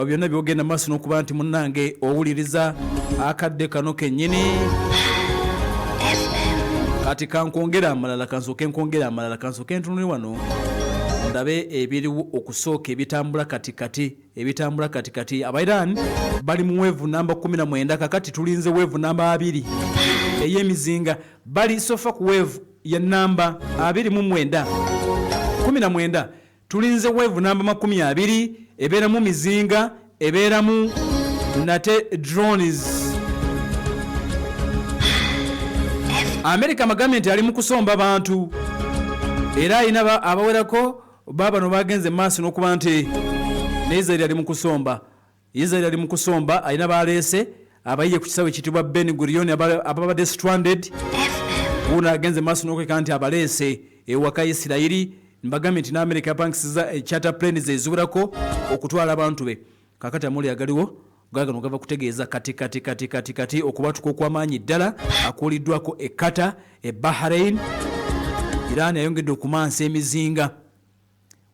byonna byogenda maaso n'okuba nti munnange owuliriza akadde kano kennyini kati kankongera amalala kansooke ntunule wano ndabe ebiriwo okusooka ebitambula katikati aba Iran bali mu weevu namba 19 kakati tulinze weevu namba 2 ey'emizinga bali sofa ku weevu ya namba 19 tulinze weevu namba 20 ebeeramu mizinga ebeeramu nate drones. America amagamente ali mu kusomba abantu era ayina abawerako babano bagenze maaso n'okuba nti Israel ali mu kusomba ayina baleese abayiye ku kisawe ekitibwa Ben Gurion ababadde stranded uno agenze maaso n'okweka nti abaleese ewaka Isirairi mbagambye nti n'America yapangisiza charter planes eziwerako okutwala abantu be kakati amuli agaliwo gagano gava kutegeeza kati okubatuka okw'amaanyi ddala akuuliddwako e Qatar e Bahrain Iran yayongedde okumansa emizinga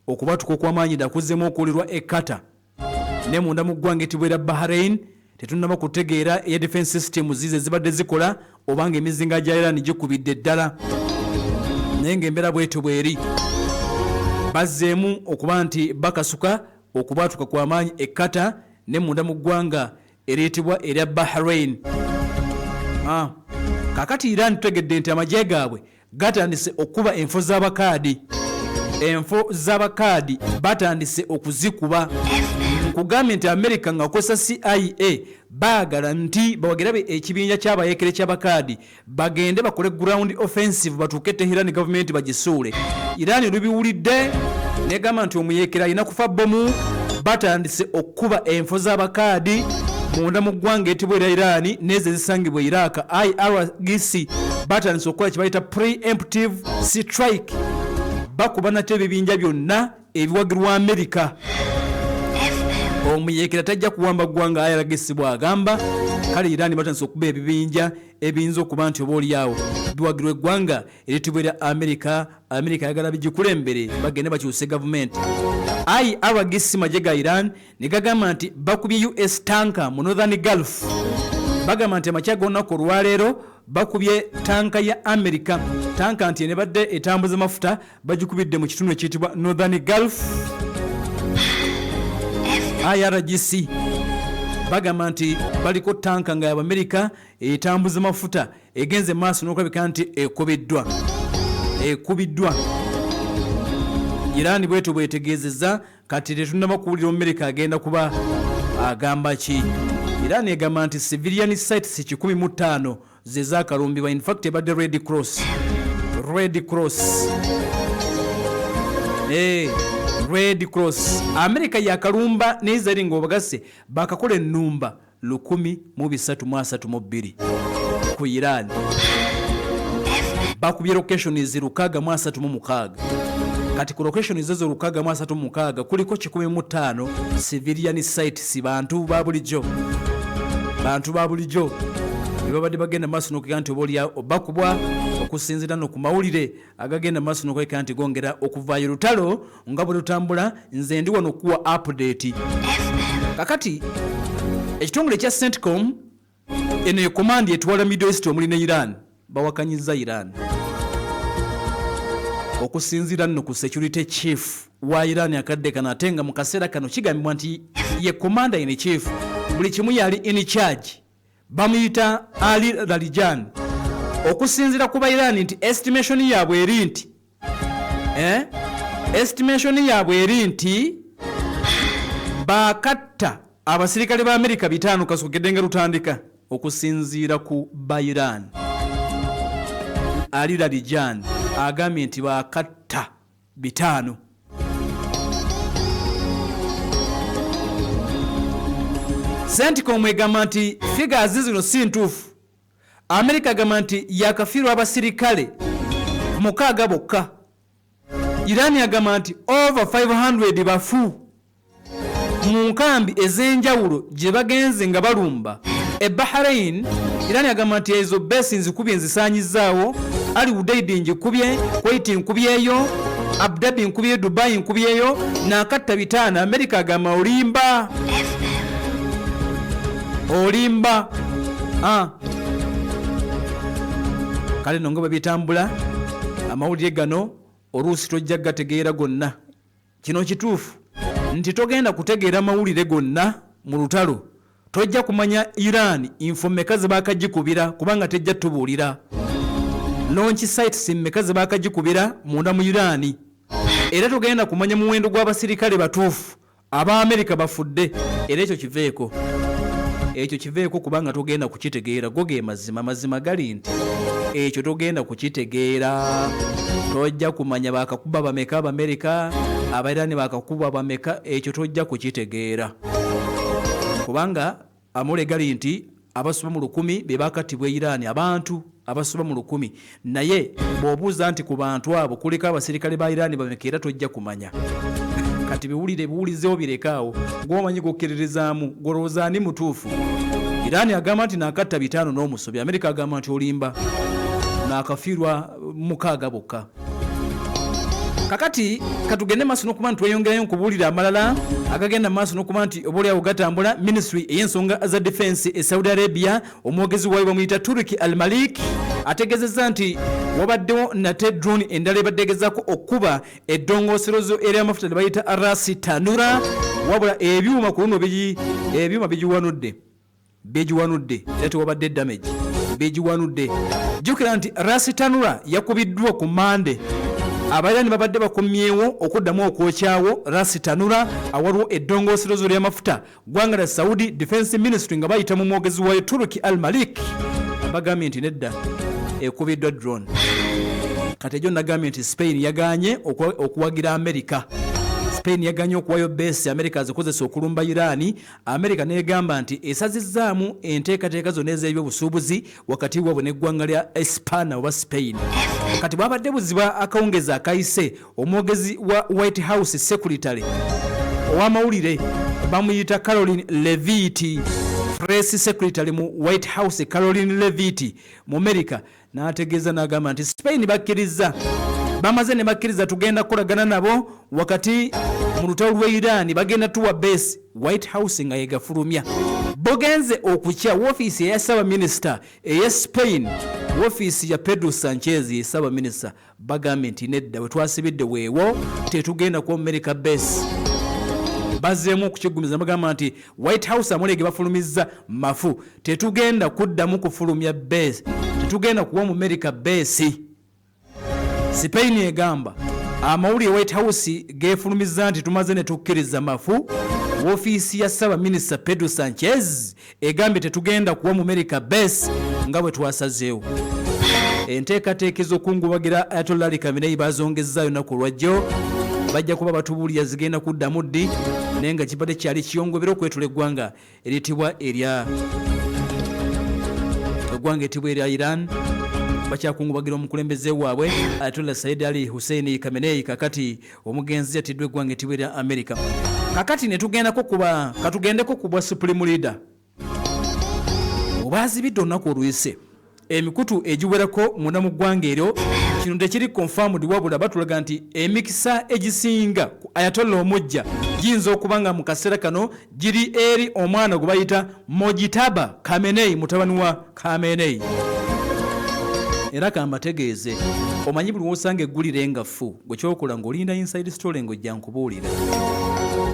okubatuka okw'amaanyi ddala kuzzemu okuulirwa e Qatar ne munda mu ggwanga etibwera Bahrain tetunnaba kutegeera ya defense systems zize zibadde zikola obanga emizinga gya Iran gikubidde ddala naye ng'embeera bwetyo bweri bazzeemu okuba nti bakasuka okubatuka kw'amaanyi e Qatar ne munda mu ggwanga eryetibwa erya Bahrain. Kakati Iran tutegedde nti amagye gaabwe gatandise okuba enfo z'abakaadi batandise okuzikuba nkugambye nti America nga akozesa CIA baagala nti bawagirabe ekibinja ky'abayeekere ky'abakaadi bagende bakole ground offensive batuuke Tehran government bagisuule. Iran lubiwulidde negamba nti omuyeekera alina kufa bomu batandise okuba enfo z'abakaadi munda mu ggwanga etibwa erya Iran nezo ezisangibwa Iraq. IRGC batandise okukola kibayita preemptive strike bakuba nate ebibinja byonna ebiwagirwa America. Omuyeekera tajja kuwamba ggwanga IRGC bw'agamba kale Iran batandise okuba ebibinja ebiyinza okuba nti oba oliawo biwagirwa eggwanga eritibwa erya America ayagala bigikulembere bagende bakyuse gavumenti. IRGC magye ga Iran ne gagamba nti bakubye US tanka mu Northern Gulf bagamba nti amakya g'olunaku olwaleero bakubye tanka ya America tanka nti enebadde etambuza mafuta bagikubidde mu kitundu ekiyitibwa Northern Gulf. IRGC bagamba nti baliko tanka nga y'Amerika etambuza mafuta egenze maaso n'okulabika nti ekubiddwa. Iran bwetu bwetegeezezza kati tetunnaba kuwulira America agenda kuba agamba ki. Iran egamba nti civilian sites 15 ze zaakalumbibwa in fact ebadde Red Cross. America yakalumba ne Israel ng'obagase bakakola ennumba 1,332 ku Iran bakubye locations 636 kati ku locations ezo 636 kuliko 15 civilian sites bantu ba bulijjo babadde bagenda maaso n'okwega nti oba bakubwa okusinziira no ku mawulire agagenda maaso n'okwega nti gongera okuvaayo lutalo nga bwe lutambula. Nze ndi wano okuwa update. Kakati ekitongole kya CENTCOM eno ekomandi etwala Middle East omuli ne Iran bawakanyizza Iran okusinziira nno ku security chief wa Iran akadde kano ate nga mu kaseera kano kigambibwa nti ye commander in chief buli kimu yali in charge bamuyita Ali Larijani. Okusinziira ku Iran nti estimation yaabwe eri nti bakatta abasirikale ba America 5 kasookedde nga lutandika okusinziira ku Iran. Ali Larijani agambye nti bakatta 5. CENTCOM egamba nti figures zino si ntuufu. America agamba nti yakafiirwa abasirikale 6 bokka. Iran agamba nti over 500 bafu mu nkambi ez'enjawulo gye bagenze nga balumba. Bahrain Iran agamba nti ezo besi nzikubye nzisaanyizaawo. Ali Udeid njikubye, Kuwait nkubyeyo, Abu Dhabi nkubye, Dubai nkubyeyo, nakatta 5. America agamba olimba. olimba kale no nga bwe bitambula amawulire gano oluusi tojja gategeera gonna. Kino kituufu nti togenda kutegeera mawulire gonna mu lutalo, tojja kumanya Iran info mmeka ze baakagikubira kubanga tejja tubuulira, launch sites mmeka ze baakagikubira munda mu Iran, era togenda kumanya muwendo gw'abasirikale batuufu aba America bafudde, era ekyo kiveeko kubanga togenda kukitegeera. Go ge mazima gali nti ekyo togenda kukitegeera. Tojja kumanya bakakuba bameka America, Abairani bakakuba bameka, ekyo tojja kukitegeera kubanga amule gali nti abasoba mu 100 be bakatibwa Iran, abantu abasoba mu 100, naye bw'obuuza nti ku bantu abo kuliko abasirikale ba Iran bameka, era tojja kumanya. Kati biwulizeho birekaawo, gw'omanyi gokkererezaamu, golowooza ani mutuufu. Iran agamba nti nakatta 5 n'omusobi, America agamba nti olimba nakafiirwa 6 bokka. Kakati katugende maaso n'okuba nti tweyongerayo nkubuulira amalala agagenda maaso n'okuba nti oboolyawo gatambula. Ministry ey'ensonga za defense e Saudi Arabia, omwogezi waayo bamuyita Turki Al-Malik, ategeezezza nti wabaddewo nate drone endala ebadde egezaako okuba eddongooserezo ery'amafuta lye bayita Ras Tanura, wabula ebyuma ku luno ebyuma bigiwanudde era tewabadde damage, bigiwanudde. Jjukira nti Ras Tanura yakubiddwa ku Mande, Abairani babadde bakomyewo okuddamu okwokyawo Ras Tanura awaliwo eddongooserezo ly'amafuta. Ggwanga lya Saudi Defense Ministry nga bayita mu mwogezi waayo Turki Al-Malik bagambye nti nedda ekubiddwa drone. Kati ejo nagambye nti Spain yaganye okuwagira America. Spain yaganye okuwayo base America azikozesa okulumba Irani. America negamba nti esazizzaamu enteekateeka zonna ez'ebyobusuubuzi wakati waabwe n'eggwanga lya Espana oba Spain. Kati bwabadde buziba akawungeza akayise, omwogezi wa White House Secretary ow'amawulire bamuyita Caroline Levitt, Press Secretary mu White House Caroline Levitt mu America, n'ategeeza n'agamba nti Spain bamaze ne bakkiriza tugenda kukolagana nabo wakati mu lutalo lw'e Iran bagenda tuwa base. White House nga yegafulumya bogenze okukya woofiisi eya Saba Minister eya Spain, woofiisi ya Pedro Sanchez ye Saba Minister, bagambye nti nedda we twasibidde weewo tetugenda ku America base. Bazeemu okukigumiza bagamba nti White House amulege bafulumizza mafu, tetugenda kuddamu kufulumya base, tetugenda kuwa mu America base. Spain egamba amawulire White House gefulumizza nti tumaze ne tukkiriza mafu. Woofiisi ya Saba Minister Pedro Sanchez egambye tetugenda kuwa mu America base nga bwe twasazeewo. Enteekateeka ez'okungubagira Ayatollah Ali Khamenei bazongezzaayo naku lwajjo, bajja kuba batubuulira zigenda kuddamu ddi, naye nga kibadde kyali kiyongobera okwetula eggwanga eritibwa erya Iran. Bakyakungubagira omukulembeze waabwe Ayatollah Said Ali Hussein Khamenei, kakati omugenzi yatiddwa eggwanga etibwa erya America. Kakati katugendeko kubwa Supreme Leader obaazibidde olunaku oluyise emikutu egiwerako munda mu ggwanga eryo. Kino tekiri confirmed wabula batulaga nti emikisa egisinga ku Ayatollah omujja giyinza okuba nga mu kaseera kano giri eri omwana gwe bayita Mojtaba Khamenei, mutabani wa Khamenei. Era kambategeeze omanyi buli wosanga eggulire engafu gwe kyokola ng'olinda inside story ng'ojja nkubuulira,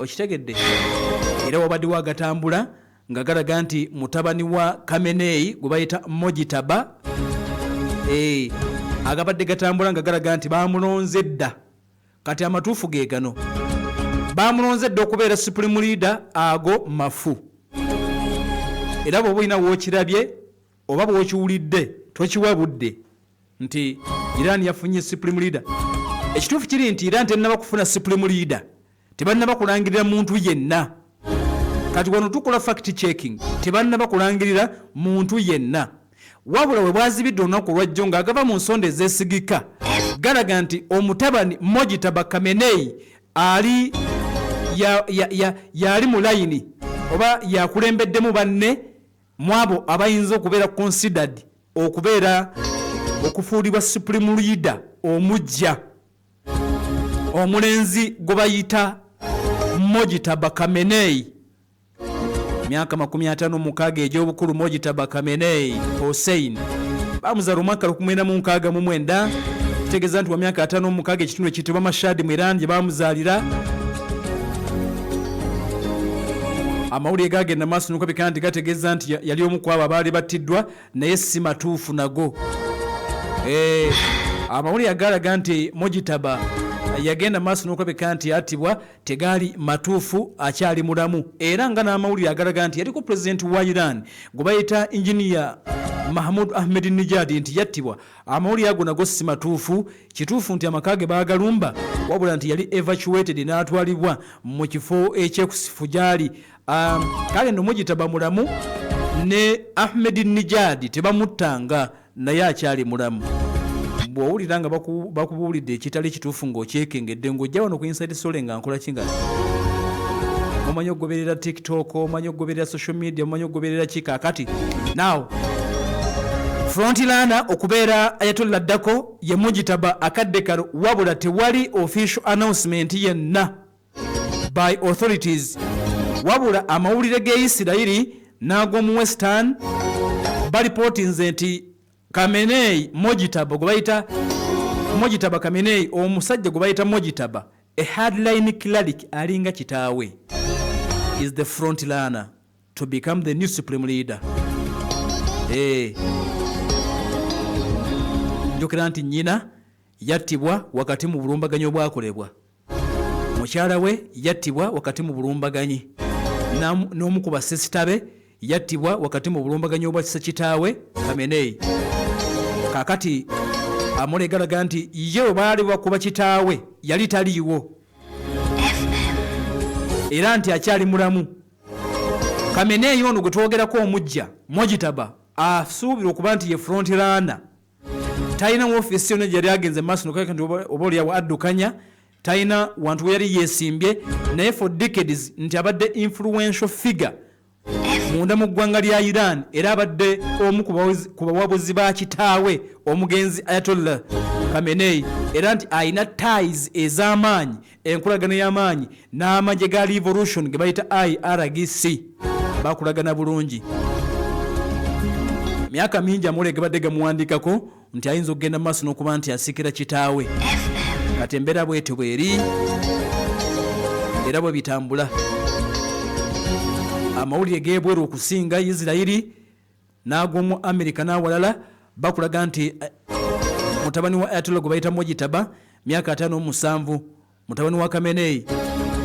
okitegedde. Era wabadde wagatambula nga galaga nti mutabani wa Khamenei gwe bayita Mojtaba, agabadde gatambula nga galaga nti bamulonze dda. Kati amatuufu ge gano, bamulonze dda okubeera Supreme Leader ago mafu. Era bw'oba olina wookirabye oba bw'okiwulidde tokiwa budde nti Iran yafunye Supreme Leader. Ekituufu kiri nti Iran tennaba kufuna Supreme Leader, tebannaba kulangirira muntu yenna. Kati wano tukola fact checking, tebannaba kulangirira muntu yenna, wabula we bwazibidde olunaku lwajjo ng'agava mu nsonda ezeesigika galaga nti omutabani Mojtaba Khamenei yali mu layini oba yakulembeddemu banne mu abo abayinza okubeera considered okufuulibwa Supreme Leader omujja, omulenzi gwe bayita Mojtaba Khamenei. myaka 56 egy'obukulu Mojtaba Khamenei Hossein bamuzaala omwaka 1969 kitegeeza nti wa myaka 56 ekitundu ekiyitibwa Mashhad mu Iran gye bamuzaalira. Amawulire gagenda maaso n'okulabika nti gategeeza nti yali omu ku abo abaali battiddwa naye si matuufu nago. Amawulire agalaga nti Mojtaba yagenda maaso n'okulabika nti yattibwa tegaali matuufu, akyali mulamu, era nga n'amawulire agalaga nti yaliko pulezidenti wa Iran gwe bayita Engineer Mahmoud Ahmadinejad nti yattibwa. Amawulire ago nago si matuufu. Kituufu nti amaka ge baagalumba, wabula nti yali evacuated n'atwalibwa mu kifo ekyekusifu gyali. Kale nno Mojtaba mulamu ne Ahmadinejad tebamuttanga, naye akyali mulamu. Bw'owulira nga bakubuulidde ekitali kituufu ng'okyekengedde ng'ojja wano ku Inside Story nga nkola kinga omanyi okugoberera TikTok, omanyi okugoberera social media, omanyi okugoberera kikaakati. Now frontliner okubeera Ayatollah Dako ye Mojtaba akadde kalo, wabula tewali official announcement yenna by authorities, wabula amawulire g'Isirayiri n'ag'omu Western balipotinze nti Khamenei Mojtaba gwe bayita Mojtaba Khamenei, omusajja gwe bayita Mojtaba, a hardline cleric alinga kitaawe, is the front runner to become the new supreme leader. Njokera nti nnyina yattibwa wakati mu bulumbaganyi obwakolebwa, mukyala we yattibwa wakati mu bulumbaganyi, n'omu ku basesitabe yattibwa wakati mu bulumbaganyi obwa kitaawe Khamenei. Kakati amule galaga nti ye baali bakuba kitaawe yali taliiwo era nti akyali mulamu. Khamenei ono gwe twogerako omujja Mojtaba asuubira okuba nti ye front runner. Talina woofiisi yonna gyali agenze maaso nokaka nti oba oliawo addukanya, talina wantu we yali yeesimbye, naye for decades nti abadde influential figure munda mu ggwanga lya Iran, era abadde omu ku bawabuzi ba kitaawe omugenzi Ayatollah Khamenei, era nti alina ties ez'amaanyi, enkolagana y'amaanyi n'amagye ga revolution ge bayita IRGC, bakulagana bulungi. Myaka mingi amawulire ge badde gamuwandiikako nti ayinza okugenda maaso n'okuba nti asikira kitaawe. Kati embeera bwetyo bweri era bwe bitambula. Amawulire g'ebweru okusinga Isirayiri n'ag'omu Amerika n'awalala bakulaga nti mutabani wa Ayatollah gwe bayita Mojtaba myaka 57, mutabani wa Khamenei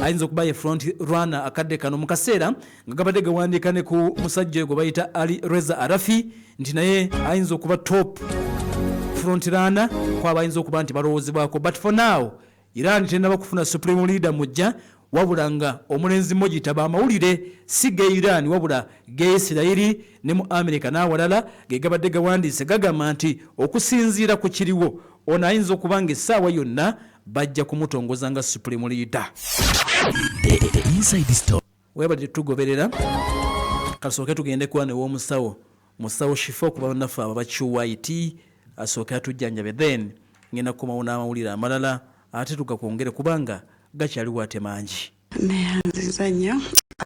ayinza okuba ye front runner akadde kano mu kaseera nga gabadde gawandiika ne ku musajja gwe bayita Ali Reza Arafi nti naye ayinza okuba top front runner kwaba ayinza okuba nti balowoozebwako. But for now Iran tennaba kufuna supreme leader mujja, wabula nga omulenzi Mojtaba amawulire si ge Iran wabula ge Isirayiri ne mu Amerika n'awalala ge gabadde gawandiise gagamba nti okusinziira ku kiriwo ono ayinza okuba nga essaawa yonna bajja kumutongoza nga supreme leader. Webadde tugoberera kasooke tugende kuba new'omusawo musawo Shifo kuba bannaffe abo bakiwaiti asooke atujjanjabe, then ngenda kukomawo n'amawulire amalala ate tugakwongere kubanga gakyaliwo ate mangi. Neyanziza nnyo